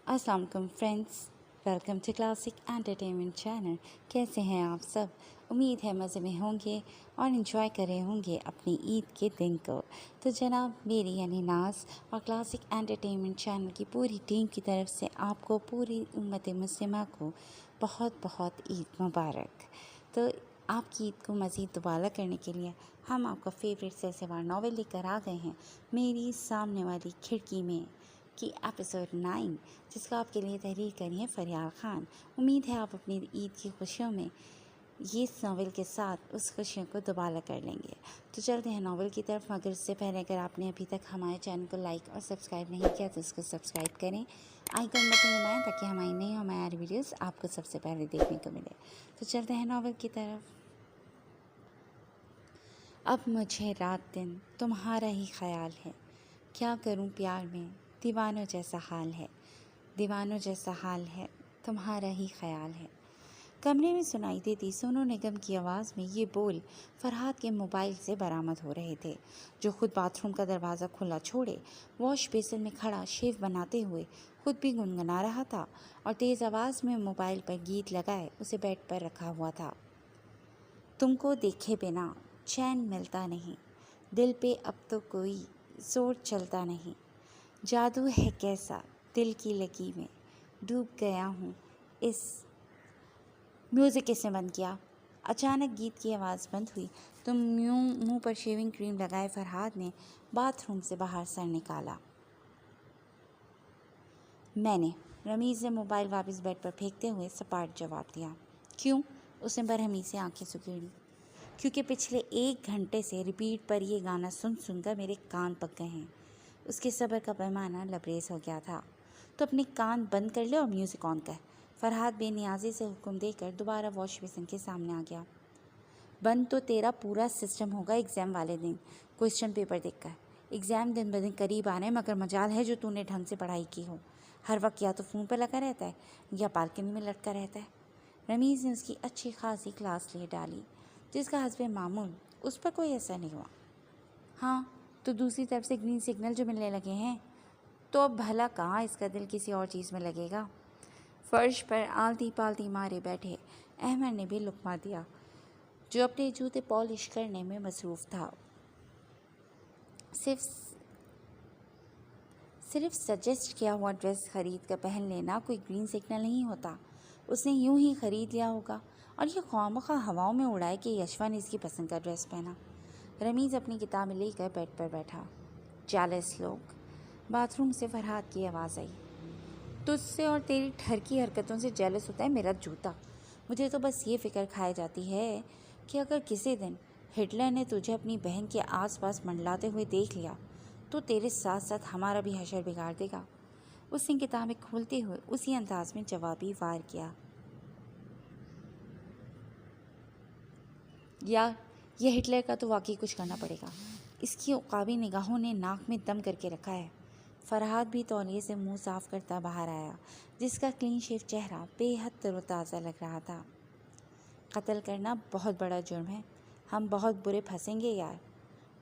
अस्सलाम वालेकुम friends, welcome to classic entertainment channel. कैसे हैं आप सब? उम्मीद है मज़े में होंगे और इन्जॉय कर रहे होंगे अपनी ईद के दिन को। तो जनाब, मेरी यानी नाज और क्लासिक एंटरटेनमेंट चैनल की पूरी टीम की तरफ से आपको, पूरी उम्मत मुस्लिमा को बहुत बहुत ईद मुबारक। तो आपकी ईद को मज़ीद दुबाला करने के लिए हम आपका फेवरेट सिलसिलेवार नावल लेकर आ गए हैं, मेरी सामने वाली खिड़की में की एपिसोड 9, जिसका आपके लिए तहरीर करी है फरियाल ख़ान। उम्मीद है आप अपनी ईद की खुशियों में ये नावल के साथ उस खुशियों को दुबाला कर लेंगे। तो चलते हैं नावल की तरफ, मगर इससे पहले अगर आपने अभी तक हमारे चैनल को लाइक और सब्सक्राइब नहीं किया तो इसको सब्सक्राइब करें, आइकन बटन दबाएं ताकि हमारी नई और हमारी वीडियोस आपको सबसे पहले देखने को मिले। तो चलते हैं नावल की तरफ। अब मुझे रात दिन तुम्हारा ही ख्याल है, क्या करूं प्यार में दीवानों जैसा हाल है, दीवानों जैसा हाल है, तुम्हारा ही ख्याल है। कमरे में सुनाई देती सोनू निगम की आवाज़ में ये बोल फरहाद के मोबाइल से बरामद हो रहे थे, जो खुद बाथरूम का दरवाज़ा खुला छोड़े वॉश बेसिन में खड़ा शेव बनाते हुए खुद भी गुनगुना रहा था और तेज़ आवाज़ में मोबाइल पर गीत लगाए उसे बेड पर रखा हुआ था। तुमको देखे बिना चैन मिलता नहीं, दिल पे अब तो कोई जोर चलता नहीं, जादू है कैसा दिल की लगी में, डूब गया हूँ इस। म्यूज़िक किसने बंद किया? अचानक गीत की आवाज़ बंद हुई तो मुंह पर शेविंग क्रीम लगाए फरहाद ने बाथरूम से बाहर सर निकाला। मैंने, रमीज़ ने मोबाइल वापस बेड पर फेंकते हुए सपाट जवाब दिया। क्यों? उसने बरहमी से आंखें सुखेड़ी। क्योंकि पिछले 1 घंटे से रिपीट पर ये गाना सुन सुनकर मेरे कान पक गए हैं। उसके सब्र का पैमाना लबरेज हो गया था। तो अपने कान बंद कर ले और म्यूज़िक ऑन कर। फरहाद बेनियाजी से हुक्म देकर दोबारा वॉश बेसिन के सामने आ गया। बंद तो तेरा पूरा सिस्टम होगा एग्ज़ाम वाले दिन, क्वेश्चन पेपर देखकर। एग्ज़ाम दिन ब दिन करीब आ रहे हैं, मगर मजाल है जो तूने ढंग से पढ़ाई की हो। हर वक्त या तो फ़ोन पर लगा रहता है या बालकनी में लटका रहता है। रमीज़ ने उसकी अच्छी खासी क्लास ले डाली, जिसका हस्बे मामूल उस पर कोई असर नहीं हुआ। हाँ, तो दूसरी तरफ से ग्रीन सिग्नल जो मिलने लगे हैं, तो अब भला कहाँ इसका दिल किसी और चीज़ में लगेगा। फर्श पर आलती पालती मारे बैठे अहमद ने भी लुक़मा दिया, जो अपने जूते पॉलिश करने में मसरूफ़ था। सिर्फ सजेस्ट किया हुआ ड्रेस खरीद कर पहन लेना कोई ग्रीन सिग्नल नहीं होता। उसने यूं ही ख़रीद लिया होगा और ये ख्वामखा हवाओं में उड़ाए कि यशवा ने इसकी पसंद का ड्रेस पहना। रमीज़ अपनी किताबें लेकर बेड पर बैठा। जेलस लोग। बाथरूम से फरहाद की आवाज़ आई। तुझसे और तेरी ठर की हरकतों से जेलस होता है मेरा जूता। मुझे तो बस ये फ़िक्र खाई जाती है कि अगर किसी दिन हिटलर ने तुझे अपनी बहन के आसपास मंडलाते हुए देख लिया तो तेरे साथ साथ हमारा भी हशर बिगाड़ देगा। उसने किताबें खोलते हुए उसी अंदाज में जवाबी वार किया। यार, यह हिटलर का तो वाकई कुछ करना पड़ेगा। इसकी उकाबी निगाहों ने नाक में दम करके रखा है। फरहाद भी तौलिए से मुंह साफ करता बाहर आया, जिसका क्लीन शेव चेहरा बेहद तरोताज़ा लग रहा था। कत्ल करना बहुत बड़ा जुर्म है, हम बहुत बुरे फंसेंगे यार।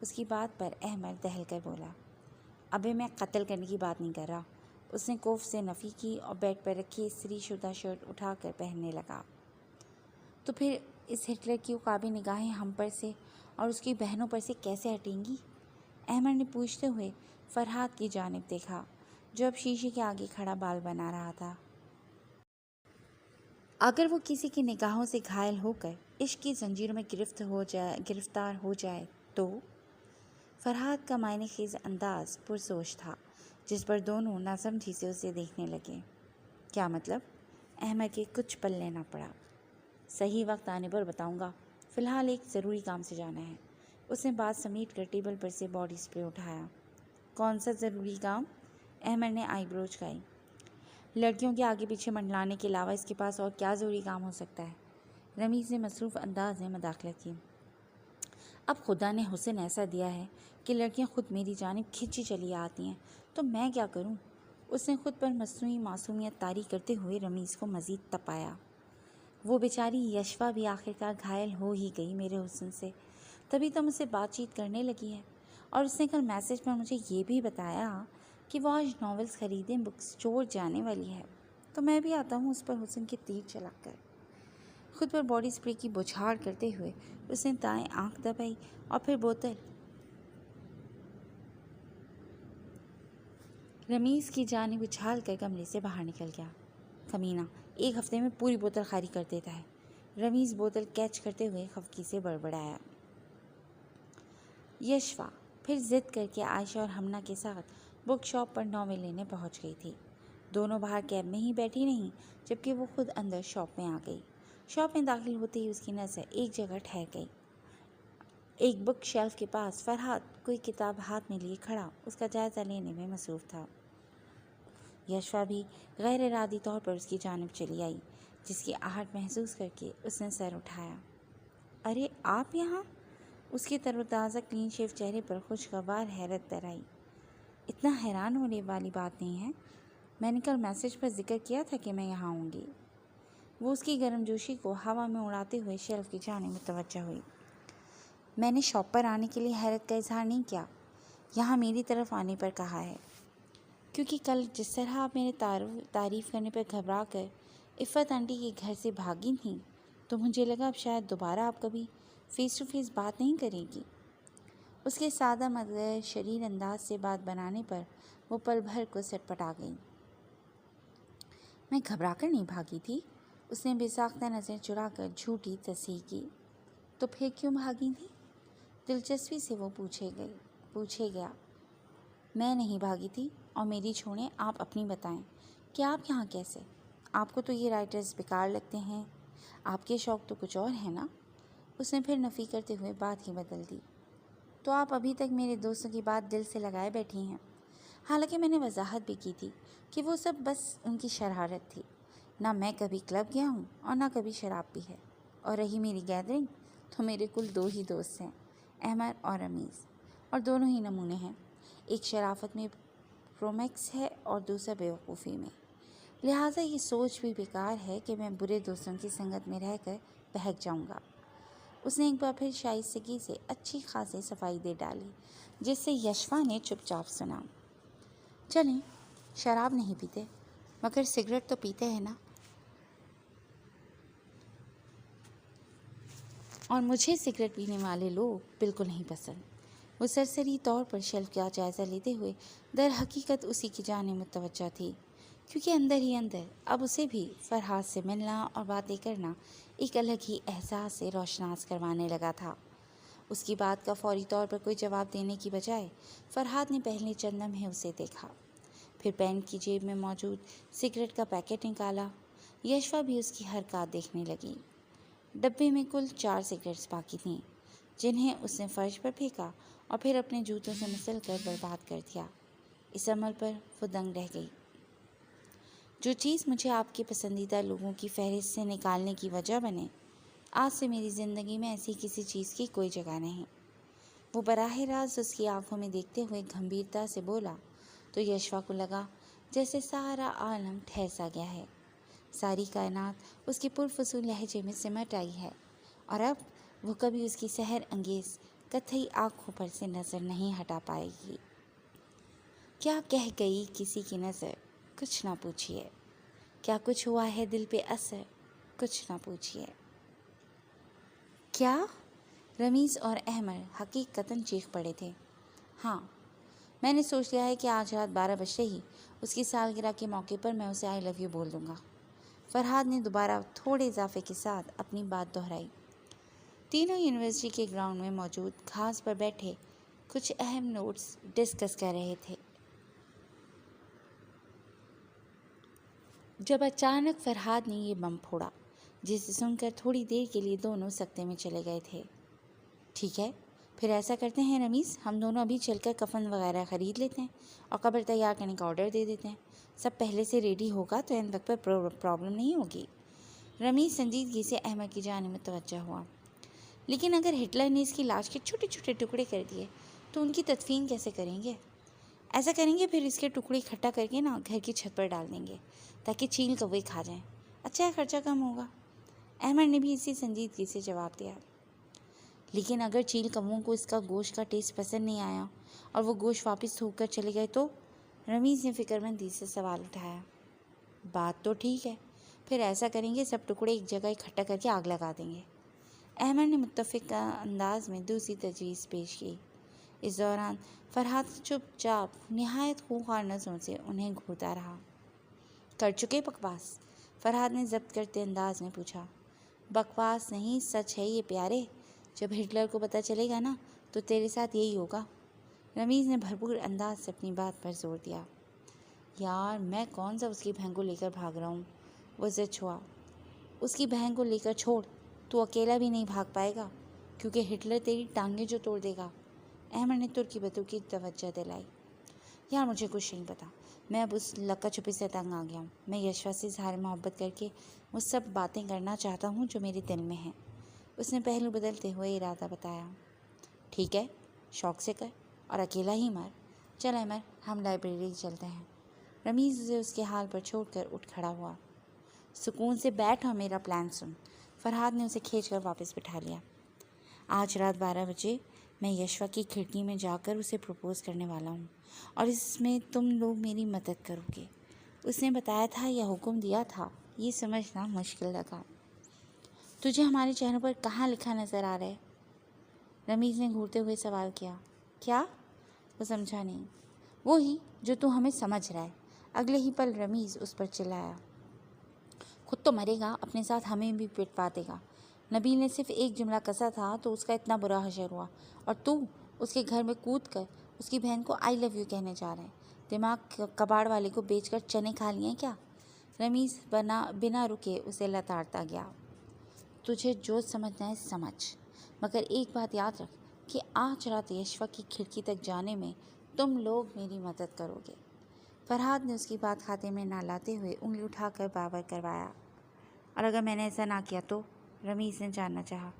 उसकी बात पर अहमद दहल कर बोला। अबे मैं कत्ल करने की बात नहीं कर रहा। उसने कोफ से नफ़ी की और बेड पर रखी इस्त्री शुदा शर्ट उठाकर पहनने लगा। तो फिर इस हिटलर की उकाबी निगाहें हम पर से और उसकी बहनों पर से कैसे हटेंगी? अहमद ने पूछते हुए फरहाद की जानिब देखा, जो अब शीशे के आगे खड़ा बाल बना रहा था। अगर वो किसी की निगाहों से घायल होकर इश्क की जंजीरों में गिरफ्तार हो जाए तो? फरहाद का मायने खेज अंदाज पुरजोश था, जिस पर दोनों नासमझी से उसे देखने लगे। क्या मतलब? अहमद के कुछ पल लेना पड़ा। सही वक्त आने पर बताऊंगा, फ़िलहाल एक ज़रूरी काम से जाना है। उसने बात समेट कर टेबल पर से बॉडी स्प्रे उठाया। कौन सा ज़रूरी काम? अहमद ने आईब्रो झुकाई। लड़कियों के आगे पीछे मंडलाने के अलावा इसके पास और क्या ज़रूरी काम हो सकता है? रमीज़ ने मसरूफ़ अंदाज में मदाखलत की। अब खुदा ने हुस्न ऐसा दिया है कि लड़कियां खुद मेरी जानिब खिंची चली आती हैं, तो मैं क्या करूं? उसने खुद पर मसनूई मासूमियत तारी करते हुए रमीज़ को मज़ीद तपाया। वो बेचारी यशवा भी आखिरकार घायल हो ही गई मेरे हुस्न से, तभी तो मुझसे बातचीत करने लगी है। और उसने कल मैसेज पर मुझे ये भी बताया کہ وہ آج ناولز خریدیں بک اسٹور جانے والی ہے، تو میں بھی آتا ہوں اس پر حسن کے تیر چلا کر۔ خود پر باڈی اسپرے کی بوچھاڑ کرتے ہوئے اس نے دائیں آنکھ دبائی اور پھر بوتل رمیز کی جانب اچھال کر کمرے سے باہر نکل گیا۔ کمینہ 1 ہفتے میں پوری بوتل خالی کر دیتا ہے، رمیز بوتل کیچ کرتے ہوئے خفگی سے بڑبڑایا۔ یشوا پھر ضد کر کے عائشہ اور ہمنا کے ساتھ بک شاپ پر ناول لینے پہنچ گئی تھی۔ دونوں باہر کیب میں ہی بیٹھی رہیں جبکہ وہ خود اندر شاپ میں آ گئی۔ شاپ میں داخل ہوتے ہی اس کی نظر ایک جگہ ٹھہر گئی۔ ایک بک شیلف کے پاس فرحاد کوئی کتاب ہاتھ میں لیے کھڑا اس کا جائزہ لینے میں مصروف تھا۔ یشوا بھی غیر ارادی طور پر اس کی جانب چلی آئی، جس کی آہٹ محسوس کر کے اس نے سر اٹھایا۔ ارے آپ یہاں؟ اس کے تر و تازہ کلین شیو چہرے پر خوشگوار حیرت در آئی۔ اتنا حیران ہونے والی بات نہیں ہے، میں نے کل میسج پر ذکر کیا تھا کہ میں یہاں ہوں گی۔ وہ اس کی گرم جوشی کو ہوا میں اڑاتے ہوئے شیلف کی جانب متوجہ ہوئی۔ میں نے شاپ پر آنے کے لیے حیرت کا اظہار نہیں کیا، یہاں میری طرف آنے پر کہا ہے، کیونکہ کل جس طرح آپ میرے تعریف کرنے پر گھبرا کر عفت آنٹی کے گھر سے بھاگی تھیں تو مجھے لگا اب شاید دوبارہ آپ کبھی فیس ٹو فیس بات نہیں کریں گی۔ اس کے سادہ مگر شریر انداز سے بات بنانے پر وہ پل بھر کو سٹ پٹا گئی۔ میں گھبرا کر نہیں بھاگی تھی، اس نے بے ساختہ نظر چرا کر جھوٹی تصحیح کی۔ تو پھر کیوں بھاگی تھی؟ دلچسپی سے وہ پوچھے گیا۔ میں نہیں بھاگی تھی، اور میری چھوڑیں، آپ اپنی بتائیں کہ آپ یہاں کیسے؟ آپ کو تو یہ رائٹرز بیکار لگتے ہیں، آپ کے شوق تو کچھ اور ہیں نا؟ اس نے پھر نفی کرتے ہوئے بات ہی بدل دی۔ تو آپ ابھی تک میرے دوستوں کی بات دل سے لگائے بیٹھی ہیں، حالانکہ میں نے وضاحت بھی کی تھی کہ وہ سب بس ان کی شرارت تھی۔ نہ میں کبھی کلب گیا ہوں اور نہ کبھی شراب پی ہے، اور رہی میری گیدرنگ تو میرے کل 2 ہی دوست ہیں، احمر اور رمیز، اور دونوں ہی نمونے ہیں، ایک شرافت میں پرومیکس ہے اور دوسرا بیوقوفی میں، لہٰذا یہ سوچ بھی بیکار ہے کہ میں برے دوستوں کی سنگت میں رہ کر بہک جاؤں گا۔ اس نے ایک بار پھر شائستگی سے اچھی خاصی صفائی دے ڈالی، جس سے یشوا نے چپ چاپ سنا۔ چلیں، شراب نہیں پیتے مگر سگریٹ تو پیتے ہیں نا؟ اور مجھے سگریٹ پینے والے لوگ بالکل نہیں پسند۔ وہ سرسری طور پر شیلف کا جائزہ لیتے ہوئے در حقیقت اسی کی جانب متوجہ تھی، کیونکہ اندر ہی اندر اب اسے بھی فرحاد سے ملنا اور باتیں کرنا ایک الگ ہی احساس سے روشناس کروانے لگا تھا۔ اس کی بات کا فوری طور پر کوئی جواب دینے کی بجائے فرحاد نے پہلے چند لمحے اسے دیکھا، پھر پینٹ کی جیب میں موجود سگریٹ کا پیکٹ نکالا۔ یشوا بھی اس کی حرکات دیکھنے لگی۔ ڈبے میں کل 4 سگریٹس باقی تھیں، جنہیں اس نے فرش پر پھینکا اور پھر اپنے جوتوں سے مسل کر برباد کر دیا۔ اس عمل پر وہ دنگ رہ گئی۔ جو چیز مجھے آپ کے پسندیدہ لوگوں کی فہرست سے نکالنے کی وجہ بنے، آج سے میری زندگی میں ایسی کسی چیز کی کوئی جگہ نہیں۔ وہ براہ راست اس کی آنکھوں میں دیکھتے ہوئے گمبھیرتا سے بولا تو یشوا کو لگا جیسے سارا عالم ٹھہر سا گیا ہے، ساری کائنات اس کے پرفصول لہجے میں سمٹ آئی ہے، اور اب وہ کبھی اس کی سحر انگیز کتھئی آنکھوں پر سے نظر نہیں ہٹا پائے گی۔ کیا کہہ گئی کسی کی نظر، کچھ نہ پوچھئے، کیا کچھ ہوا ہے دل پہ اثر، کچھ نہ پوچھئے۔ کیا؟ رمیز اور احمر حقیقتاً چیخ پڑے تھے۔ ہاں، میں نے سوچ لیا ہے کہ آج رات 12 بجتے ہی اس کی سالگرہ کے موقع پر میں اسے آئی لو یو بول دوں گا۔ فرحاد نے دوبارہ تھوڑے اضافے کے ساتھ اپنی بات دہرائی۔ تینوں یونیورسٹی کے گراؤنڈ میں موجود گھاس پر بیٹھے کچھ اہم نوٹس ڈسکس کر رہے تھے، جب اچانک فرحاد نے یہ بم پھوڑا، جسے سن کر تھوڑی دیر کے لیے دونوں سکتے میں چلے گئے تھے۔ ٹھیک ہے، پھر ایسا کرتے ہیں رمیز، ہم دونوں ابھی چل کر کفن وغیرہ خرید لیتے ہیں اور قبر تیار کرنے کا آرڈر دے دیتے ہیں، سب پہلے سے ریڈی ہوگا تو این وقت پر پرابلم نہیں ہوگی۔ رمیز سنجیدگی سے احمد کی جانب متوجہ ہوا۔ لیکن اگر ہٹلر نے اس کی لاش کے چھوٹے چھوٹے ٹکڑے کر دیے تو ان کی تدفین کیسے کریں گے؟ ایسا کریں گے، پھر اس کے ٹکڑے اکٹھا کر کے گھر کی چھت پر ڈال دیں گے تاکہ چیل کوے کھا جائیں، اچھا ہے، خرچہ کم ہوگا۔ احمد نے بھی اسی سنجیدگی سے جواب دیا۔ لیکن اگر چیل کووں کو اس کا گوشت کا ٹیسٹ پسند نہیں آیا اور وہ گوشت واپس تھوک کر چلے گئے تو रमीज़ ने फिक्रमंदी से सवाल उठाया। बात तो ठीक है, फिर ऐसा करेंगे सब टुकड़े एक जगह इकट्ठा करके आग लगा देंगे। अहमद ने मुत्तफ़िक अंदाज में दूसरी तजवीज़ पेश की। इस दौरान फरहाद चुपचाप निहायत खूंखार नज़रों से उन्हें घूरता रहा। कर चुके बकवास? फरहाद ने ज़ब्त करते अंदाज में पूछा। बकवास नहीं, सच है ये प्यारे। जब हिटलर को पता चलेगा ना तो तेरे साथ यही होगा। रमीज़ ने भरपूर अंदाज से अपनी बात पर जोर दिया। यार मैं कौन सा उसकी बहन को लेकर भाग रहा हूँ, वो ज़िद छुआ। उसकी बहन को लेकर छोड़, तू अकेला भी नहीं भाग पाएगा क्योंकि हिटलर तेरी टांगें जो तोड़ देगा। अहमद ने तुर्की बतुर्की तवज्जो दिलाई। यार मुझे कुछ नहीं पता, मैं अब उस लक्का छुपी से तंग आ गया हूँ। मैं यशवा से इज़हार मोहब्बत करके वो सब बातें करना चाहता हूँ जो मेरे दिल में हैं। उसने पहलू बदलते हुए इरादा बताया। ठीक है, शौक से कर और अकेला ही मर। चल अमर, हम लाइब्रेरी चलते हैं। रमीज़ उसे उसके हाल पर छोड़कर उठ खड़ा हुआ। सुकून से बैठ और मेरा प्लान सुन। फरहाद ने उसे खींचकर वापस बिठा लिया। आज रात 12 बजे मैं यशवा की खिड़की में जाकर उसे प्रपोज़ करने वाला हूँ और इसमें तुम लोग मेरी मदद करोगे। उसने बताया था या हुक्म दिया था, ये समझना मुश्किल लगा। तुझे हमारे चेहरों पर कहाँ लिखा नज़र आ रहा है? रमीज़ ने घूरते हुए सवाल किया। क्या? वो समझा नहीं। वो ही जो तू हमें समझ रहा है। अगले ही पल रमीज़ उस पर चिल्लाया। खुद तो मरेगा, अपने साथ हमें भी पिटवा देगा। नबील ने सिर्फ एक जुमला कसा था तो उसका इतना बुरा हशर हुआ, और तू उसके घर में कूद कर उसकी बहन को आई लव यू कहने जा रहा है। दिमाग कबाड़ वाले को बेचकर चने खा लिए हैं क्या? रमीज़ बिना रुके उसे लताड़ता गया। तुझे जो समझना है समझ, मगर एक बात याद रख कि आज रात यशवा की खिड़की तक जाने में तुम लोग मेरी मदद करोगे। फरहाद ने उसकी बात खाते में ना लाते हुए उंगली उठाकर बावर करवाया। और अगर मैंने ऐसा ना किया तो? रमीज़ ने जानना चाहा।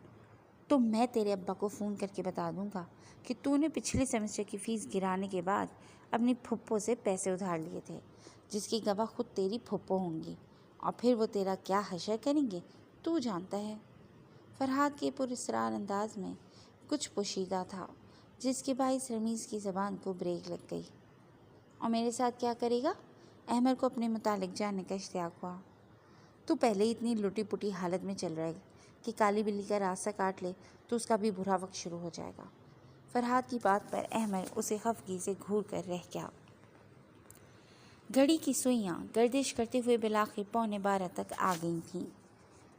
तो मैं तेरे अब्बा को फ़ोन करके बता दूंगा कि तूने पिछले सेमेस्टर की फ़ीस गिराने के बाद अपनी फुप्पो से पैसे उधार लिए थे, जिसकी गवाह खुद तेरी फुप्पो होंगी, और फिर वो तेरा क्या हशर करेंगे तू जानता है। फरहाद के पुरस्कार अंदाज में कुछ पोशीदा था, जिसके बाइस रमीज़ की ज़बान को ब्रेक लग गई। और मेरे साथ क्या करेगा? अहमद को अपने मुतालिक जानने का इश्तियाक हुआ। तू पहले ही इतनी लुटी पुटी हालत में चल रहा है कि काली बिल्ली का रास्ता काट ले तो उसका भी बुरा वक्त शुरू हो जाएगा। फरहाद की बात पर अहमद उसे खफगी से घूर कर रह गया। घड़ी की सुइयां गर्दिश करते हुए बिलाखिर 11:15 तक आ गई थीं।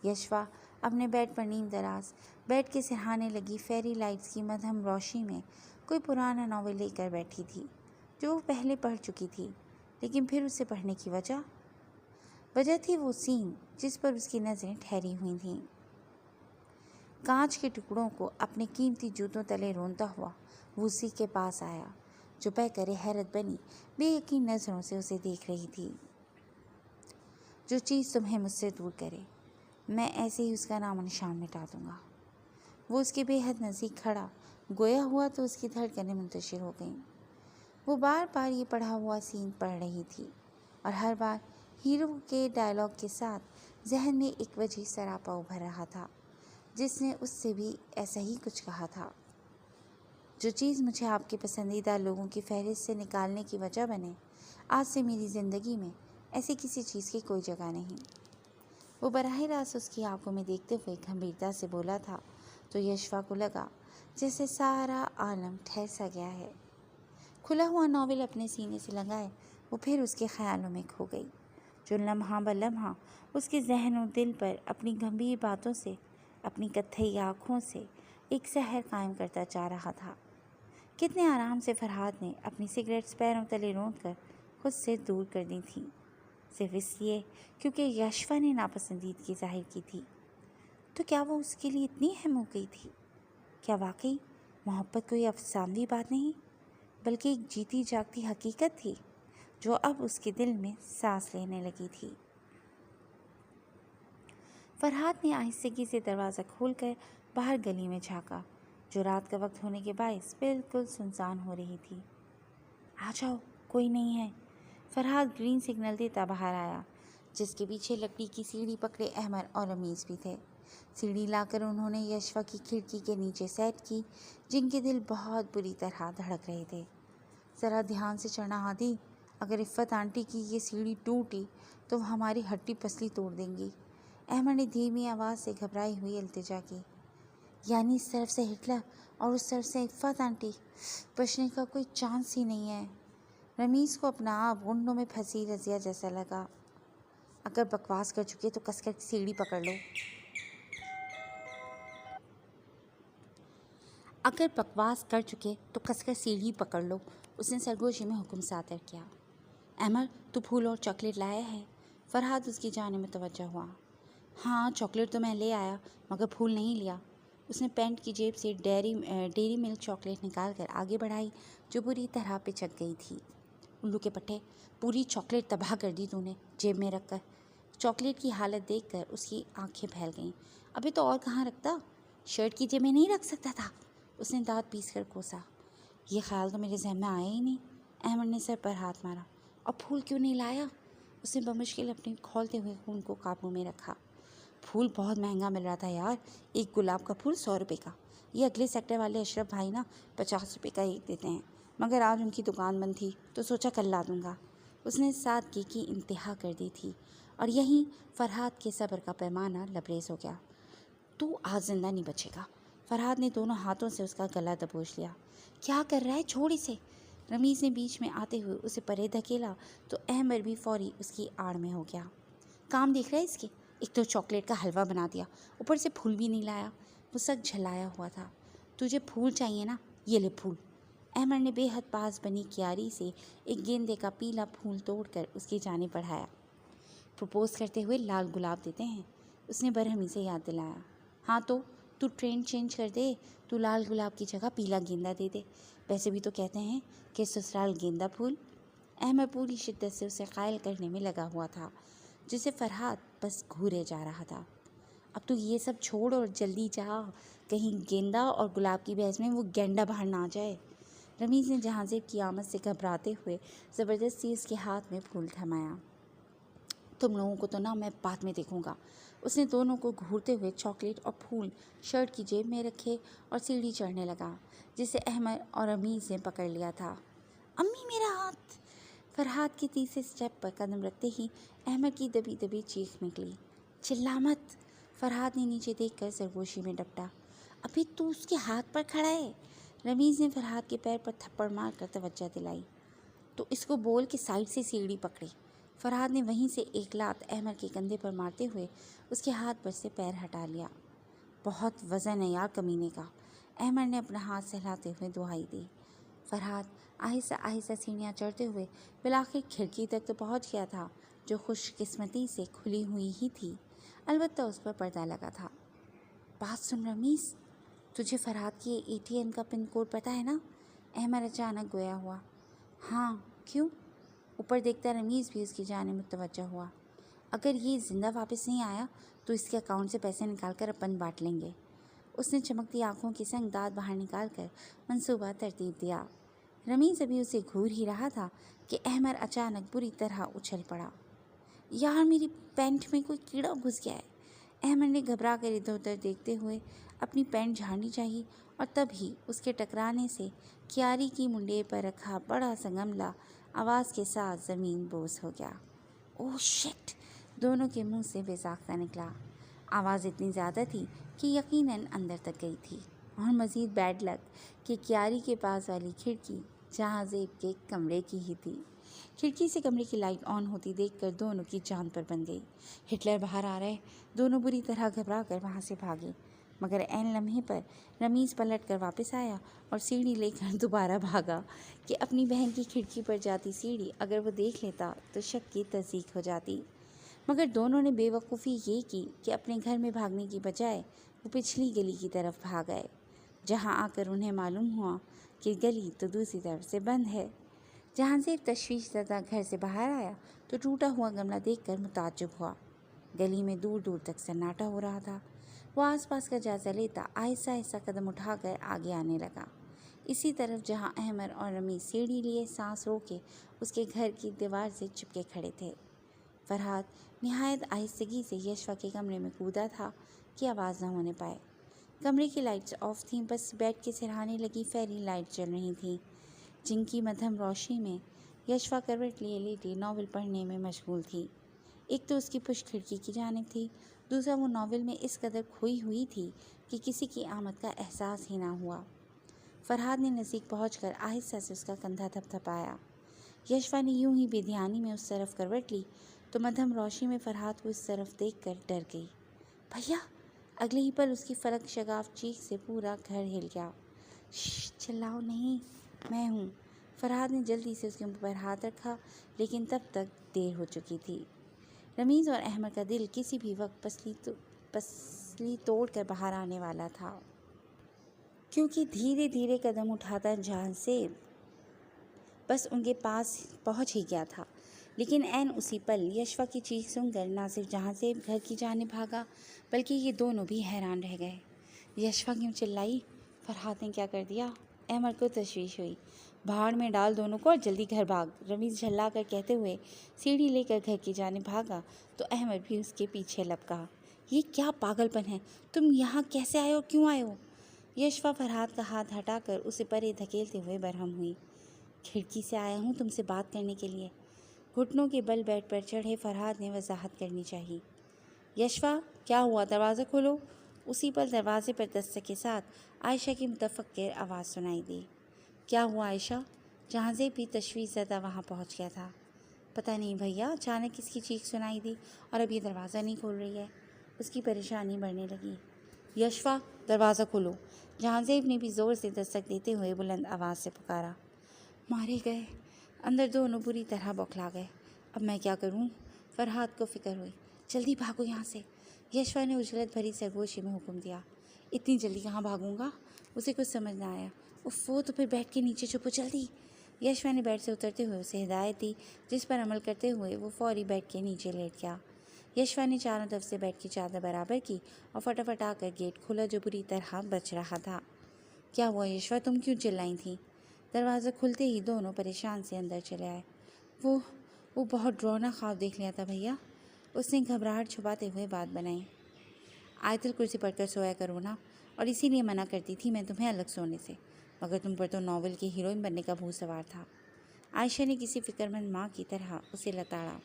यशवा अपने बेड पर नींद दराज बेड के सिरहाने लगी फेरी लाइट्स की मध्यम रोशनी में कोई पुराना नॉवेल लेकर बैठी थी, जो वो पहले पढ़ चुकी थी, लेकिन फिर उसे पढ़ने की वजह थी वो सीन जिस पर उसकी नज़रें ठहरी हुई थीं। कांच के टुकड़ों को अपने कीमती जूतों तले रोनता हुआ वो उसी के पास आया, जो बहकर हैरत बनी बेयकीन नज़रों से उसे देख रही थी। जो चीज़ तुम्हें मुझसे दूर करे, मैं ऐसे ही उसका नाम निशान मिटा दूंगा। वो उसके बेहद नज़दीक खड़ा गोया हुआ तो उसकी धड़कनें मुंतशिर हो गईं। वो बार बार ये पढ़ा हुआ सीन पढ़ रही थी, और हर बार हीरो के डायलॉग के साथ जहन में एक वजह सरापा उभर रहा था, जिसने उससे भी ऐसा ही कुछ कहा था। जो चीज़ मुझे आपके पसंदीदा लोगों की फहरिस्त से निकालने की वजह बने, आज से मेरी ज़िंदगी में ऐसी किसी चीज़ की कोई जगह नहीं। वो बराह रास्त उसकी आंखों में देखते हुए गंभीरता से बोला था, तो यशवा को लगा जैसे सारा आलम ठहर सा गया है। खुला हुआ नॉवेल अपने सीने से लगाए वो फिर उसके ख्यालों में खो गई, जो लम्हा ब लम्हा उसके जहन और दिल पर अपनी गंभीर बातों से, अपनी कत्थई आँखों से एक सहर कायम करता जा रहा था। कितने आराम से फरहाद ने अपनी सिगरेट्स पैरों तले रोंद कर खुद से दूर कर दी थी, सिर्फ इसलिए क्योंकि यशवा ने नापसंदीदगी जाहिर की थी। तो क्या वो उसके लिए इतनी अहम हो गई थी? क्या वाकई मोहब्बत कोई अफसानवी बात नहीं, बल्कि एक जीती जागती हकीकत थी जो अब उसके दिल में सांस लेने लगी थी। फरहाद ने आहिस्तगी से दरवाज़ा खोलकर बाहर गली में झांका, जो रात का वक्त होने के बायस बिल्कुल सुनसान हो रही थी। आ जाओ, कोई नहीं है। फरहाद ग्रीन सिग्नल देता बाहर आया, जिसके पीछे लकड़ी की सीढ़ी पकड़े अहमद और रमीज़ भी थे। सीढ़ी लाकर उन्होंने यशवा की खिड़की के नीचे सेट की, जिनके दिल बहुत बुरी तरह धड़क रहे थे। ज़रा ध्यान से चढ़ना हादी, اگر عفت آنٹی کی یہ سیڑھی ٹوٹی تو وہ ہماری ہڈی پسلی توڑ دیں گی۔ احمد نے دھیمی آواز سے گھبرائی ہوئی التجا کی۔ یعنی اس طرف سے ہٹلر اور اس طرف سے عفت آنٹی، بچنے کا کوئی چانس ہی نہیں ہے۔ رمیز کو اپنا آپ گھنڈوں میں پھنسی رضیہ جیسا لگا۔ اگر بکواس کر چکے تو کس کر سیڑھی پکڑ لو۔ اس نے سرگوشی میں حکم صادر کیا۔ احمد، تو پھول اور چاکلیٹ لایا ہے؟ فرحاد اس کی جانب متوجہ ہوا۔ ہاں، چاکلیٹ تو میں لے آیا مگر پھول نہیں لیا۔ اس نے پینٹ کی جیب سے ڈیری ملک چاکلیٹ نکال کر آگے بڑھائی جو بری طرح پچک گئی تھی۔ الو کے پٹھے، پوری چاکلیٹ تباہ کر دی تو نے جیب میں رکھ کر۔ چاکلیٹ کی حالت دیکھ کر اس کی آنکھیں پھیل گئیں۔ ابھی تو اور کہاں رکھتا، شرٹ کی جیب میں نہیں رکھ سکتا تھا؟ اس نے دانت پیس کر کوسا۔ یہ خیال تو میرے ذہن میں آیا ہی نہیں۔ احمد نے سر پر ہاتھ مارا۔ اور پھول کیوں نہیں لایا؟ اس نے بمشکل اپنے کھولتے ہوئے خون کو قابو میں رکھا۔ پھول بہت مہنگا مل رہا تھا یار، ایک گلاب کا پھول 100 روپے کا۔ یہ اگلے سیکٹر والے اشرف بھائی نا 50 روپے کا ایک دیتے ہیں، مگر آج ان کی دکان بند تھی تو سوچا کل لا دوں گا۔ اس نے سادگی کی انتہا کر دی تھی اور یہیں فرحاد کے صبر کا پیمانہ لبریز ہو گیا۔ تو آج زندہ نہیں بچے گا۔ فرحاد نے دونوں ہاتھوں سے اس کا گلا دبوچ لیا۔ کیا کر رہا ہے، چھوڑ اسے۔ رمیز نے بیچ میں آتے ہوئے اسے پرے دھکیلا تو احمد بھی فوری اس کی آڑ میں ہو گیا۔ کام دیکھ رہا ہے اس کے، ایک تو چاکلیٹ کا حلوہ بنا دیا، اوپر سے پھول بھی نہیں لایا۔ وہ سخت جھلایا ہوا تھا۔ تجھے پھول چاہیے نا، یہ لے پھول۔ احمد نے بے حد پاس بنی کیاری سے ایک گیندے کا پیلا پھول توڑ کر اس کی جانب بڑھایا۔ پروپوز کرتے ہوئے لال گلاب دیتے ہیں، اس نے برہمی سے یاد دلایا۔ ہاں تو ٹرینڈ چینج کر دے، تو لال گلاب کی جگہ پیلا گیندا دے دے۔ ویسے بھی تو کہتے ہیں کہ سسرال گیندا پھول۔ احمد پوری شدت سے اسے قائل کرنے میں لگا ہوا تھا، جسے فرحاد بس گھورے جا رہا تھا۔ اب تو یہ سب چھوڑ اور جلدی جا، کہیں گیندا اور گلاب کی بحث میں وہ گینڈا باہر نہ آ جائے۔ رمیز نے جہانزیب کی آمد سے گھبراتے ہوئے زبردستی اس کے ہاتھ میں پھول تھمایا۔ تم لوگوں کو تو نا میں بعد میں دیکھوں گا۔ اس نے دونوں کو گھورتے ہوئے چاکلیٹ اور پھول شرٹ کی جیب میں رکھے اور سیڑھی چڑھنے لگا، جسے احمد اور رمیز نے پکڑ لیا تھا۔ امی میرا ہاتھ! فرحاد کے تیسرے سٹیپ پر قدم رکھتے ہی احمد کی دبی دبی چیخ نکلی۔ چلا مت! فرحاد نے نیچے دیکھ کر سرگوشی میں ڈپٹا۔ ابھی تو اس کے ہاتھ پر کھڑا ہے۔ رمیز نے فرحاد کے پیر پر تھپڑ مار کر توجہ دلائی۔ تو اس کو بول کہ سائڈ سے سیڑھی پکڑے۔ فرحاد نے وہیں سے ایک لات احمد کے کندھے پر مارتے ہوئے اس کے ہاتھ پر سے پیر ہٹا لیا۔ بہت وزن ہے یار کمینے کا، احمد نے اپنا ہاتھ سہلاتے ہوئے دہائی دی۔ فرحاد آہستہ آہستہ سیڑھیاں چڑھتے ہوئے بالآخر کھڑکی تک تو پہنچ گیا تھا، جو خوش قسمتی سے کھلی ہوئی ہی تھی، البتہ اس پر پردہ لگا تھا۔ بات سن رمیز، تجھے فرحاد کی ATM کا پن کوڈ پتہ ہے نا؟ احمد اچانک گویا ہوا۔ ہاں، کیوں؟ اوپر دیکھتا رمیز بھی اس کی جانب متوجہ ہوا۔ اگر یہ زندہ واپس نہیں آیا تو اس کے اکاؤنٹ سے پیسے نکال کر اپن بانٹ لیں گے۔ اس نے چمکتی آنکھوں کے سنگ دانت باہر نکال کر منصوبہ ترتیب دیا۔ رمیز ابھی اسے گھور ہی رہا تھا کہ احمد اچانک بری طرح اچھل پڑا۔ یار میری پینٹ میں کوئی کیڑا گھس گیا ہے۔ احمد نے گھبرا کر ادھر ادھر دیکھتے ہوئے اپنی پینٹ جھاڑنی چاہی اور تبھی اس کے ٹکرانے سے کیاری کی منڈے پر رکھا بڑا سا گملہ آواز کے ساتھ زمین بوس ہو گیا۔ اوہ شٹ! دونوں کے منہ سے بے ساختہ نکلا۔ آواز اتنی زیادہ تھی کہ یقیناً اندر تک گئی تھی، اور مزید بیڈ لک کہ کیاری کے پاس والی کھڑکی جہانزیب کے کمرے کی ہی تھی۔ کھڑکی سے کمرے کی لائٹ آن ہوتی دیکھ کر دونوں کی جان پر بن گئی۔ ہٹلر باہر آ رہے! دونوں بری طرح گھبرا کر وہاں سے بھاگے، مگر عین لمحے پر رمیز پلٹ کر واپس آیا اور سیڑھی لے کر دوبارہ بھاگا کہ اپنی بہن کی کھڑکی پر جاتی سیڑھی اگر وہ دیکھ لیتا تو شک کی تصدیق ہو جاتی۔ مگر دونوں نے بے وقوفی یہ کی کہ اپنے گھر میں بھاگنے کی بجائے وہ پچھلی گلی کی طرف بھاگ گئے، جہاں آ کر انہیں معلوم ہوا کہ گلی تو دوسری طرف سے بند ہے۔ جہانزیب تشویش زدہ گھر سے باہر آیا تو ٹوٹا ہوا گملہ دیکھ کر متعجب ہوا۔ گلی میں دور دور تک سناٹا ہو رہا تھا۔ وہ آس پاس کا جائزہ لیتا آہستہ آہستہ قدم اٹھا کر آگے آنے لگا، اسی طرف جہاں احمد اور رمیز سیڑھی لیے سانس روکے اس کے گھر کی دیوار سے چپکے کھڑے تھے۔ فرحاد نہایت آہستگی سے یشوا کے کمرے میں کودا تھا کہ آواز نہ ہونے پائے۔ کمرے کی لائٹس آف تھیں، بس بیڈ کے سرہانے لگی فیری لائٹ جل رہی تھیں، جن کی مدھم روشنی میں यशवा करवट लिए लेटी नॉवल पढ़ने में मशगूल थी। एक तो उसकी पुश खिड़की की जानिब थी, दूसरा वो नॉवल में इस कदर खोई हुई थी कि किसी की आमद का एहसास ही ना हुआ। फरहाद ने नज़दीक पहुंचकर आहिस्ता से उसका कंधा थपथपाया। यशवा ने यूं ही बेध्यानी में उस तरफ करवट ली तो मध्यम रोशनी में फरहाद को इस तरफ देखकर डर गई। भैया! अगले ही पल उसकी फलक शगाफ चीख से पूरा घर हिल गया। चिल्लाओ नहीं, मैं हूँ। फरहाद ने जल्दी से उसके मुंह पर हाथ रखा, लेकिन तब तक देर हो चुकी थी। रमीज़ और अहमद का दिल किसी भी वक्त पसली तोड़ कर बाहर आने वाला था, क्योंकि धीरे धीरे कदम उठाता जहांज़ेब बस उनके पास पहुंच ही गया था। लेकिन ऐन उसी पल यशवा की चीख सुनकर ना सिर्फ जहांज़ेब घर की जानिब भागा, बल्कि ये दोनों भी हैरान रह गए। यशवा क्यों चिल्लाई? फरहाद ने क्या कर दिया? अहमद को तशवीश हुई। भाड़ में डाल दोनों को और जल्दी घर भाग, रमीज़ झल्ला कर कहते हुए सीढ़ी लेकर घर की जानिब भागा तो अहमद भी उसके पीछे लपका। ये क्या पागलपन है? तुम यहाँ कैसे आए हो, क्यों आए हो? यशवा फरहाद का हाथ हटाकर उसे परे धकेलते हुए बरहम हुई। खिड़की से आया हूँ तुमसे बात करने के लिए। घुटनों के बल बेड पर चढ़े फरहाद ने वजाहत करनी चाहिए। यशवा, क्या हुआ? दरवाज़ा खोलो। उसी पल दरवाजे पर दस्तक के साथ आयशा की मुतफक्किर आवाज़ सुनाई दी। क्या हुआ आयशा? जहांज़ेब भी तशवीश ज़दा वहाँ पहुँच गया था। पता नहीं भैया, अचानक किसकी चीख सुनाई दी और अब ये दरवाज़ा नहीं खोल रही है। उसकी परेशानी बढ़ने लगी। यशवा, दरवाज़ा खोलो। जहांज़ेब ने भी ज़ोर से दस्तक देते हुए बुलंद आवाज़ से पुकारा। मारे गए। अंदर दोनों बुरी तरह बौखला गए। अब मैं क्या करूं? फरहाद को फिक्र हुई। जल्दी भागो यहाँ से। यशवा ने उजलत भरी सरगोशी में हुक्म दिया। इतनी जल्दी कहाँ भागूंगा? उसे कुछ समझ ना आया। उफ़, तो फिर बेड के नीचे छुपो जल्दी। यशवा ने बेड से उतरते हुए उसे हिदायत दी, जिस पर अमल करते हुए वो फौरी बेड के नीचे लेट गया। यशवा ने चारों तरफ से बेड की चादर बराबर की और फटाफट आकर गेट खोला जो बुरी तरह बच रहा था। क्या हुआ यशवा, तुम क्यों चिल्लाई थी? दरवाज़ा खुलते ही दोनों परेशान से अंदर चले आए। वो बहुत डरावना ख्वाब देख लिया था भैया। उसने घबराहट छुपाते हुए बात बनाई। आयतुल कुर्सी पढ़कर सोया करो ना, और इसीलिए मना करती थी मैं तुम्हें अलग सोने से, मगर तुम पर तो नॉवल की हीरोइन बनने का भूत सवार था। आयशा ने किसी फिक्रमंद माँ की तरह उसे लताड़ा।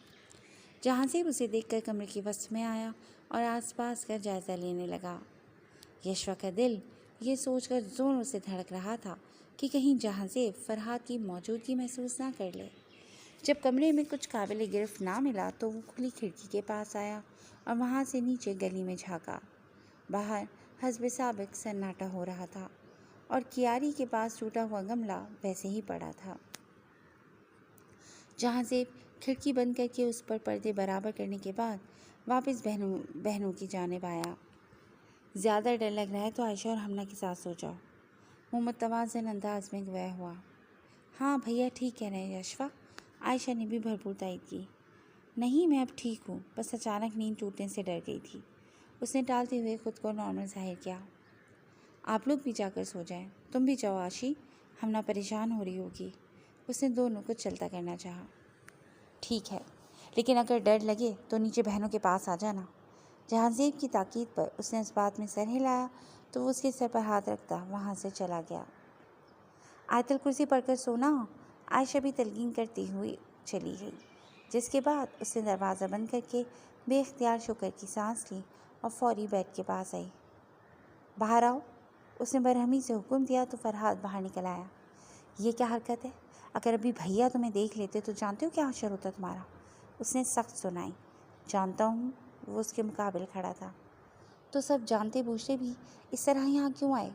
जहांज़ेब उसे देखकर कमरे की वस्त में आया और आसपास का जायज़ा लेने लगा। यशवा का दिल ये सोचकर ज़ोरों से धड़क रहा था कि कहीं जहांज़ेब फरहाद की मौजूदगी महसूस ना कर ले। जब कमरे में कुछ काबिल गिरफ्त ना मिला तो वो खुली खिड़की के पास आया और वहाँ से नीचे गली में झाँका। बाहर हस्ब साबिक सन्नाटा हो रहा था और कियारी के पास टूटा हुआ गमला वैसे ही पड़ा था। जहांज़ेब खिड़की बंद करके उस पर पर्दे बराबर करने के बाद वापस बहनों की जानिब आया। ज़्यादा डर लग रहा है तो आयशा और हमना के साथ सो जाओ, वो मुतवाज़िन अंदाज में गवाह हुआ। हाँ भैया ठीक कह रहे हैं यशवा, आयशा ने भी भरपूर तायद की। नहीं, मैं अब ठीक हूँ, बस अचानक नींद टूटने से डर गई थी, उसने टालते हुए ख़ुद को नॉर्मल जाहिर किया। आप लोग भी जाकर सो जाएं, तुम भी जाओ आशी, हमना परेशान हो रही होगी। उसने दोनों को चलता करना चाहा। ठीक है, लेकिन अगर डर लगे तो नीचे बहनों के पास आ जाना। जहांज़ेब की ताकीद पर उसने इस बात में सर हिलाया तो वो उसके सर पर हाथ रखता वहाँ से चला गया। आयतुल कुर्सी पढ़कर सोना, आयशा भी तलकीन करती हुई चली गई, जिसके बाद उसने दरवाज़ा बंद करके बेख्तियार शुक्र की सांस ली और फौरी बेड के पास आई। बाहर आओ, उसने बरहमी से हुक्म दिया तो फरहाद बाहर निकल आया। ये क्या हरकत है? अगर अभी भैया तुम्हें देख लेते तो जानते हो क्या हशर होता तुम्हारा? उसने सख्त सुनाई। जानता हूँ, वो उसके मुकाबिल खड़ा था। तो सब जानते बूझते भी इस तरह यहाँ क्यों आए?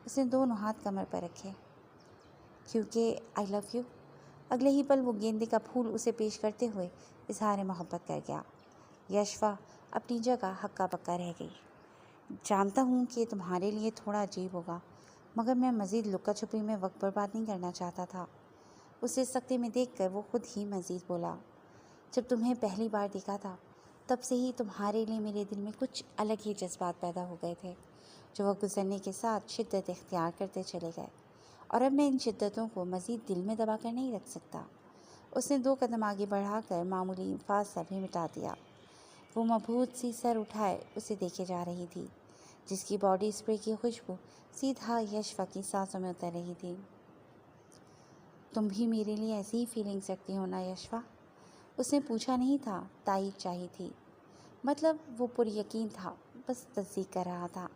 उसने दोनों हाथ कमर पर रखे। क्योंकि आई लव यू। अगले ही पल वो गेंदे का फूल उसे पेश करते हुए इजहार मोहब्बत कर गया। यशवा अपनी जगह हक्का बक्का रह गई। जानता हूँ कि तुम्हारे लिए थोड़ा अजीब होगा, मगर मैं मज़ीद लुका छुपी में वक्त बर्बाद नहीं करना चाहता था। उसे सख्ती में देखकर वो खुद ही मज़ीद बोला। जब तुम्हें पहली बार देखा था तब से ही तुम्हारे लिए मेरे दिल में कुछ अलग ही जज्बात पैदा हो गए थे, जो वक्त गुजरने के साथ शिद्दत इख्तियार करते चले गए, और अब मैं इन शिद्दतों को मज़ीद दिल में दबा कर नहीं रख सकता। उसने 2 कदम आगे बढ़ाकर मामूली फासला भी मिटा दिया। वो मबहूत सी सर उठाए उसे देखे जा रही थी, जिसकी बॉडी स्प्रे की खुशबू सीधा यशवा की सांसों में उतर रही थी। तुम भी मेरे लिए ऐसी ही फीलिंग्स रखती हो ना यशवा? उसने पूछा नहीं था, तायीद चाहिए थी। मतलब वो पुर यकीन था, बस तस्दीक कर रहा था।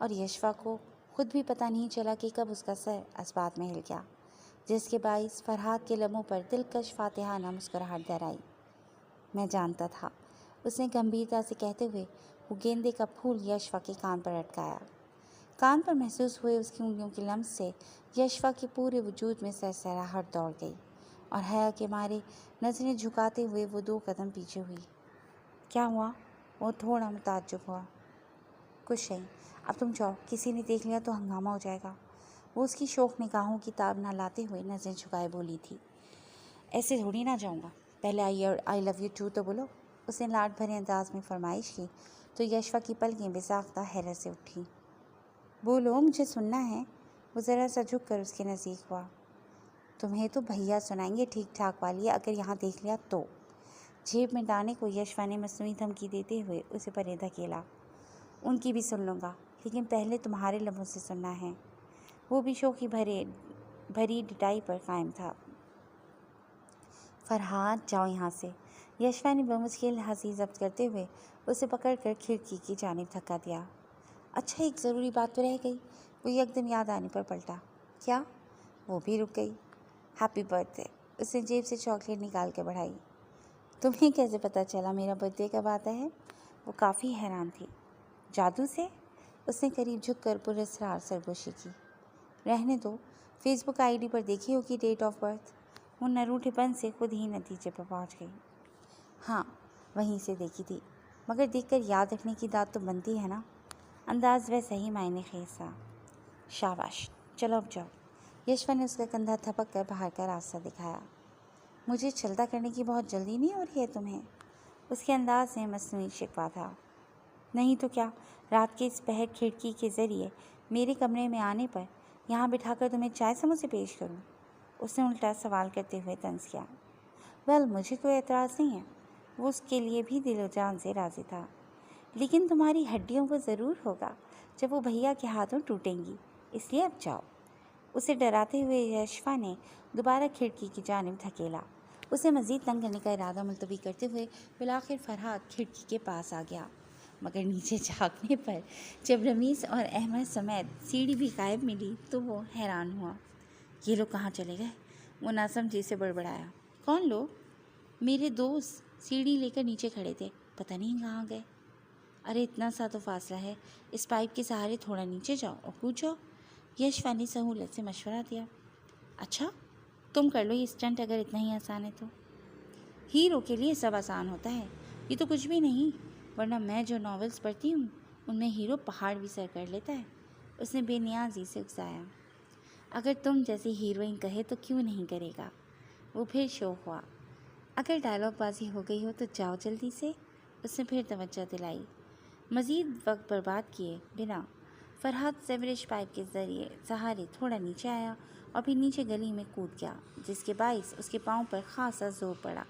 और यशवा को खुद भी पता नहीं चला कि कब उसका सर अस्बात में हिल गया, जिसके बाइस फरहाद के लबों पर दिलकश फातिहाना मुस्कुराहट दर आई। मैं जानता था, उसने गंभीरता से कहते हुए वो गेंदे का फूल यशवा के कान पर अटकाया। कान पर महसूस हुए उसकी उंगलियों के लम्स से यशवा के पूरे वजूद में सरसराहट दौड़ गई और हया के मारे नजरें झुकाते हुए वो 2 कदम पीछे हुई। क्या हुआ? वो थोड़ा मुताज्जुब हुआ। कुछ नहीं, अब तुम जाओ, किसी ने देख लिया तो हंगामा हो जाएगा। वो उसकी शौक निगाहों की ताब ना लाते हुए नजरें झुकाए बोली थी। ऐसे थोड़ी ना जाऊँगा, पहले आई लव यू टू तो बोलो। उसने लाड भरे अंदाज में फरमाइश की तो यशवा की पलकें बेसाख्ता हैरत से उठी। बोलो, मुझे सुनना है। वो ज़रा सा झुक कर उसके नज़दीक हुआ। तुम्हें तो भैया सुनाएंगे ठीक ठाक वाली, अगर यहाँ देख लिया तो। जेब में डालने को यशवा ने मसनूई धमकी देते हुए उसे परे धकेला। उनकी भी सुन लूँगा, लेकिन पहले तुम्हारे लबों से सुनना है। वो भी शोखी भरी डिटाई पर कायम था। फरहाद, जाओ यहाँ से। यशवा ने बमुश्किल हंसी जब्त करते हुए उसे पकड़कर खिड़की की जानिब धक्का दिया। अच्छा, एक ज़रूरी बात तो रह गई। वो एकदम याद आने पर पलटा। क्या? वो भी रुक गई। Happy birthday. उसने जेब से चॉकलेट निकाल के बढ़ाई। तुम्हें कैसे पता चला मेरा बर्थडे कब आता है? वो काफ़ी हैरान थी। जादू से? उसने करीब झुककर पुरस्कार सरगोशी की। रहने दो, फेसबुक आईडी पर देखी होगी डेट ऑफ बर्थ। वो नरूठेपन से खुद ही नतीजे पर पहुंच गई। हाँ, वहीं से देखी थी, मगर देखकर याद रखने की दाद तो बनती है ना। अंदाज वैसा ही मायने खेज था। शाबाश, चलो अब जाओ। यशवा ने उसका कंधा थपक कर बाहर का रास्ता दिखाया। मुझे चलता करने की बहुत जल्दी नहीं हो रही है तुम्हें? उसके अंदाज में मसनूई शिकवा था। नहीं तो क्या, रात के इस पहर खिड़की के ज़रिए मेरे कमरे में आने पर यहाँ बिठाकर तुम्हें चाय समोसे पेश करूँ? उसने उल्टा सवाल करते हुए तंज किया। वेल, मुझे कोई एतराज़ नहीं है। वो उसके लिए भी दिलो जान से राज़ी था। लेकिन तुम्हारी हड्डियों को ज़रूर होगा जब वो भैया के हाथों टूटेंगी, इसलिए अब जाओ। उसे डराते हुए यशवा ने दोबारा खिड़की की जानिब धकेला। उसे मज़ीद तंग करने का इरादा मुलतवी करते हुए बिलाखिर फरहाद खिड़की के पास आ गया, मगर नीचे झाँकने पर जब रमीज़ और अहमद समेत सीढ़ी भी गायब मिली तो वो हैरान हुआ। ये लोग कहाँ चले गए? वो नासमझी से बड़बड़ाया। कौन लोग? मेरे दोस्त सीढ़ी लेकर नीचे खड़े थे, पता नहीं कहाँ गए। अरे इतना सा तो फासला है, इस पाइप के सहारे थोड़ा नीचे जाओ और पूछो। यशवा ने सहूलत से मशवरा दिया। अच्छा, तुम कर लो ये स्टंट अगर इतना ही आसान है तो। हीरो के लिए सब आसान होता है, ये तो कुछ भी नहीं। वरना मैं जो नॉवेल्स पढ़ती हूँ उनमें हीरो पहाड़ भी सर कर लेता है। उसने बेनियाजी से उकसाया। अगर तुम जैसी हीरोइन कहे तो क्यों नहीं करेगा? वो फिर शो हुआ। अगर डायलॉग बाजी हो गई हो तो जाओ जल्दी से। उसने फिर तवज्जो दिलाई। मज़ीद वक्त बर्बाद किए बिना फरहाद सेवरेज पाइप के ज़रिए सहारे थोड़ा नीचे आया और फिर नीचे गली में कूद गया, जिसके बाइस उसके पाँव पर खासा जोर पड़ा।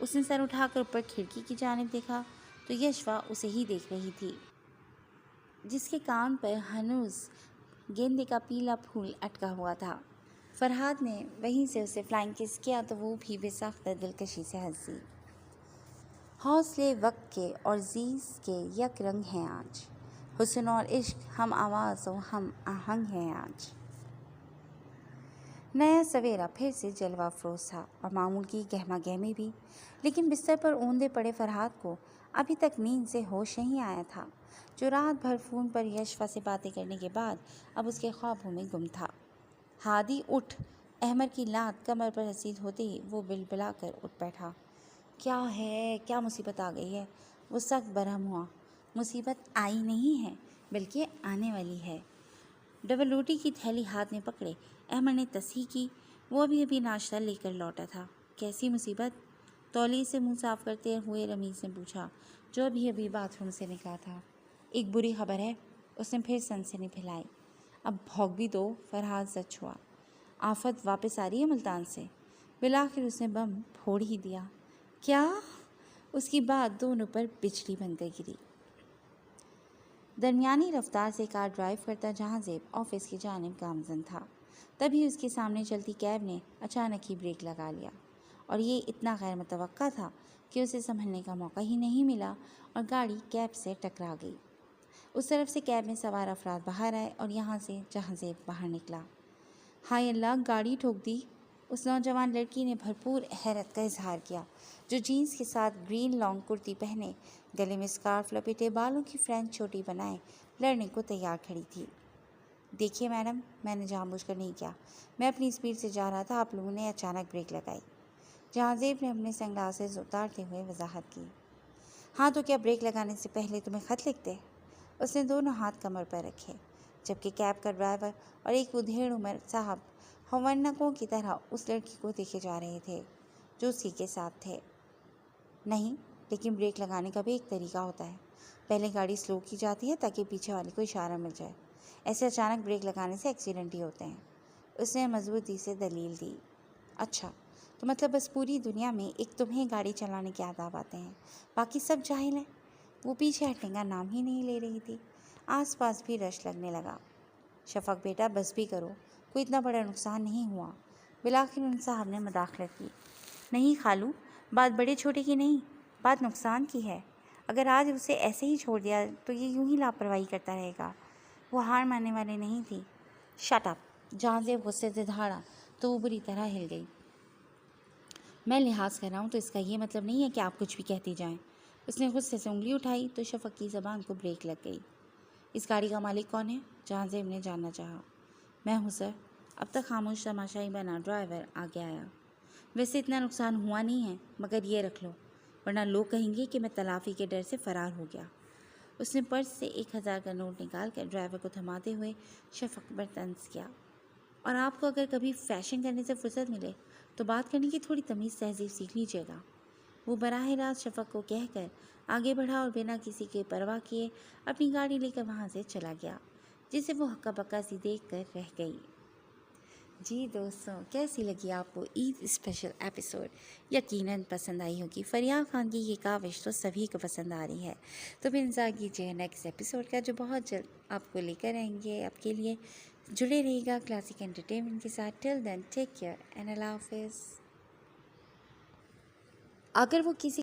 उसने सर उठाकर ऊपर खिड़की की जानिब देखा तो यशवा उसे ही देख रही थी, जिसके कान पर हनूज गेंदे का पीला फूल अटका हुआ था। फरहाद ने वहीं से उसे फ्लाइंग किस किया तो वो भी बेसाख्ता दिलकशी से हंसी। हौसले वक्त के और जीज के यक रंग हैं आज, हुस्न और इश्क हम आवाज़ और हम आहंग हैं आज। नया सवेरा फिर से जलवा अफरोज था और मामूल की गहमा गहमी भी, लेकिन बिस्तर पर औंधे पड़े फरहाद को अभी तक नींद से होश नहीं आया था, जो रात भर फ़ोन पर यशवा से बातें करने के बाद अब उसके ख्वाबों में गुम था। हादी उठ! अहमद की लात कमर पर रसीद होते ही वो बिलबिला कर उठ बैठा। क्या है, क्या मुसीबत आ गई है? वो सख्त बरहम हुआ। मुसीबत आई नहीं है, बल्कि आने वाली है। डबल रोटी की थैली हाथ में पकड़े अहमद ने तस्हीह की। वो अभी नाश्ता लेकर लौटा था। कैसी मुसीबत? तौलिए से मुंह साफ करते हुए रमीज़ ने पूछा, जो अभी बाथरूम से निकला था। एक बुरी खबर है। उसने फिर सनसनी फैलाई। अब भौंक भी दो। फरहाद सच हुआ। आफत वापस आ रही है मुल्तान से। बिलाखिर उसने बम फोड़ ही दिया। क्या? उसकी बात दोनों पर बिजली बनकर गिरी। दरमियानी रफ्तार से कार ड्राइव करता जहांज़ेब ऑफिस की जानिब गामज़न था। تبھی اس کے سامنے چلتی کیب نے اچانک ہی بریک لگا لیا، اور یہ اتنا غیر متوقع تھا کہ اسے سنبھلنے کا موقع ہی نہیں ملا اور گاڑی کیب سے ٹکرا گئی۔ اس طرف سے کیب میں سوار افراد باہر آئے اور یہاں سے جہانزیب باہر نکلا۔ ہائے اللہ، گاڑی ٹھوک دی! اس نوجوان لڑکی نے بھرپور حیرت کا اظہار کیا، جو جینس کے ساتھ گرین لانگ کرتی پہنے، گلے میں سکارف لپیٹے، بالوں کی فرینچ چوٹی بنائے لڑنے کو تیار کھڑی تھی۔ دیکھیے میڈم، میں نے جان بوجھ کر نہیں کیا، میں اپنی اسپیڈ سے جا رہا تھا، آپ لوگوں نے اچانک بریک لگائی۔ جہانزیب نے اپنے سن گلاسز اتارتے ہوئے وضاحت کی۔ ہاں تو کیا بریک لگانے سے پہلے تمہیں خط لکھتے؟ اس نے دونوں ہاتھ کمر پر رکھے، جبکہ کیب کا ڈرائیور اور ایک ادھیڑ عمر صاحب ہونکوں کی طرح اس لڑکی کو دیکھے جا رہے تھے جو اسی کے ساتھ تھے۔ نہیں، لیکن بریک لگانے کا بھی ایک طریقہ ہوتا ہے۔ پہلے گاڑی سلو کی جاتی ہے تاکہ پیچھے والے کو اشارہ مل جائے۔ ایسے اچانک بریک لگانے سے ایکسیڈنٹ ہی ہوتے ہیں۔ اس نے مضبوطی سے دلیل دی۔ اچھا، تو مطلب بس پوری دنیا میں ایک تمہیں گاڑی چلانے کے آداب آتے ہیں، باقی سب جاہل ہیں؟ وہ پیچھے ہٹنے کا نام ہی نہیں لے رہی تھی۔ آس پاس بھی رش لگنے لگا۔ شفق بیٹا، بس بھی کرو، کوئی اتنا بڑا نقصان نہیں ہوا۔ بالآخر ان صاحب نے مداخلت کی۔ نہیں خالو، بات بڑے چھوٹے کی نہیں، بات نقصان کی ہے۔ اگر آج اسے ایسے ہی چھوڑ دیا تو یہ یوں ہی لاپرواہی کرتا رہے گا۔ وہ ہار ماننے والے نہیں تھی۔ Shut up! جہانزیب غصے سے دھاڑا تو وہ بری طرح ہل گئی۔ میں لحاظ کر رہا ہوں تو اس کا یہ مطلب نہیں ہے کہ آپ کچھ بھی کہتی جائیں۔ اس نے غصے سے انگلی اٹھائی تو شفق کی زبان کو بریک لگ گئی۔ اس گاڑی کا مالک کون ہے؟ جہانزیب نے جاننا چاہا۔ میں ہوں سر۔ اب تک خاموش تماشائی بنا ڈرائیور آگے آیا۔ ویسے اتنا نقصان ہوا نہیں ہے، مگر یہ رکھ لو، ورنہ لوگ کہیں گے کہ میں تلافی کے ڈر سے فرار ہو گیا۔ اس نے پرس سے 1000 کا نوٹ نکال کر ڈرائیور کو تھماتے ہوئے شفق پر طنز کیا۔ اور آپ کو اگر کبھی فیشن کرنے سے فرصت ملے تو بات کرنے کی تھوڑی تمیز تہذیب سیکھ لیجیے گا۔ وہ براہ راست شفق کو کہہ کر آگے بڑھا اور بنا کسی کے پرواہ کیے اپنی گاڑی لے کر وہاں سے چلا گیا، جسے وہ ہکا بکا سی دیکھ کر رہ گئی۔ جی دوستوں، کیسی لگی آپ کو عید اسپیشل ایپیسوڈ؟ یقیناً پسند آئی ہوگی۔ فریال خان کی یہ کاوش تو سبھی کو پسند آ رہی ہے۔ تو پھر انتظار کیجیے نیکسٹ ایپیسوڈ کا، جو بہت جلد آپ کو لے کر آئیں گے۔ آپ کے لیے جڑے رہے گا کلاسک انٹرٹینمنٹ کے ساتھ۔ ٹل دین ٹیک کیئر اینڈ اللہ حافظ۔ اگر وہ کسی